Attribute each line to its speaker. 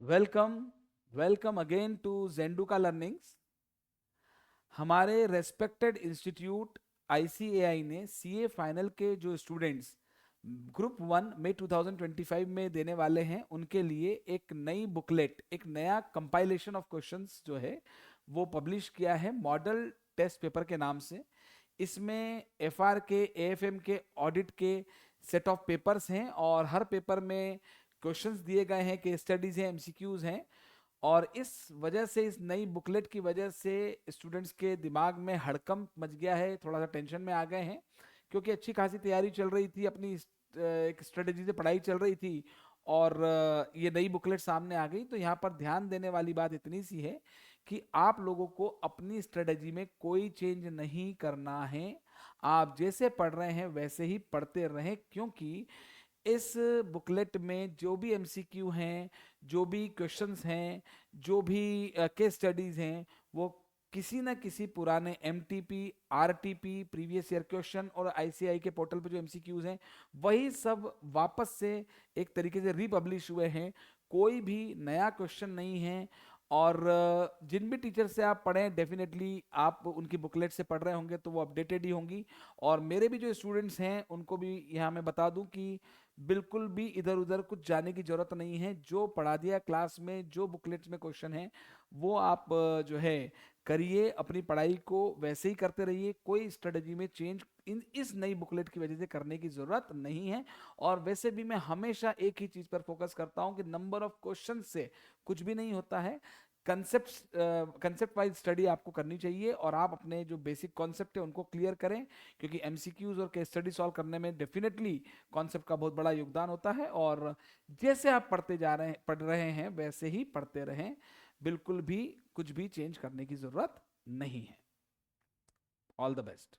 Speaker 1: Welcome welcome again to Jenduka learnings. हमारे respected institute ICAI ने CA final के जो स्टूडेंट्स ग्रुप 1 में 2025 में देने वाले हैं उनके लिए एक नई बुकलेट, एक नया कंपाइलेशन ऑफ क्वेश्चंस जो है वो पब्लिश किया है मॉडल टेस्ट पेपर के नाम से। इसमें एफआर के, एएफएम के, ऑडिट के सेट ऑफ पेपर्स हैं और हर पेपर में क्वेश्चंस दिए गए हैं, केस स्टडीज हैं, एमसीक्यूज हैं। और इस वजह से, इस नई बुकलेट की वजह से स्टूडेंट्स के दिमाग में हड़कंप मच गया है, थोड़ा सा टेंशन में आ गए हैं, क्योंकि अच्छी खासी तैयारी चल रही थी, अपनी एक स्ट्रेटेजी से पढ़ाई चल रही थी और ये नई बुकलेट सामने आ गई। तो यहाँ पर ध्यान देने वाली बात इतनी सी है कि आप लोगों को अपनी स्ट्रेटेजी में कोई चेंज नहीं करना है। आप जैसे पढ़ रहे हैं वैसे ही पढ़ते रहें, क्योंकि इस बुकलेट में जो भी एमसीक्यू हैं, जो भी क्वेश्चंस हैं, जो भी केस स्टडीज हैं, वो किसी ना किसी पुराने MTP, RTP, previous year question और आईसीआई के पोर्टल पे जो एमसीक्यूज हैं वही सब वापस से एक तरीके से रीपब्लिश हुए हैं। कोई भी नया क्वेश्चन नहीं है। और जिन भी टीचर से आप पढ़ें, डेफिनेटली आप उनकी बुकलेट से पढ़ रहे होंगे तो वो अपडेटेड ही होंगी। और मेरे भी जो स्टूडेंट्स हैं उनको भी यहाँ मैं बता दूं कि बिल्कुल भी इधर उधर कुछ जाने की जरूरत नहीं है। जो पढ़ा दिया क्लास में, जो बुकलेट्स में क्वेश्चन है वो आप जो है करिए, अपनी पढ़ाई को वैसे ही करते रहिए। कोई स्ट्रेटजी में चेंज इस नई बुकलेट की वजह से करने की जरूरत नहीं है। और वैसे भी मैं हमेशा एक ही चीज पर फोकस करता हूं कि नंबर ऑफ क्वेश्चन से कुछ भी नहीं होता है। कंसेप्ट वाइज स्टडी आपको करनी चाहिए और आप अपने जो बेसिक कॉन्सेप्ट है उनको क्लियर करें, क्योंकि एमसीक्यूज और केस स्टडी सॉल्व करने में डेफिनेटली कॉन्सेप्ट का बहुत बड़ा योगदान होता है। और जैसे आप पढ़ रहे हैं वैसे ही पढ़ते रहें। बिल्कुल भी कुछ भी चेंज करने की जरूरत नहीं है। All the best.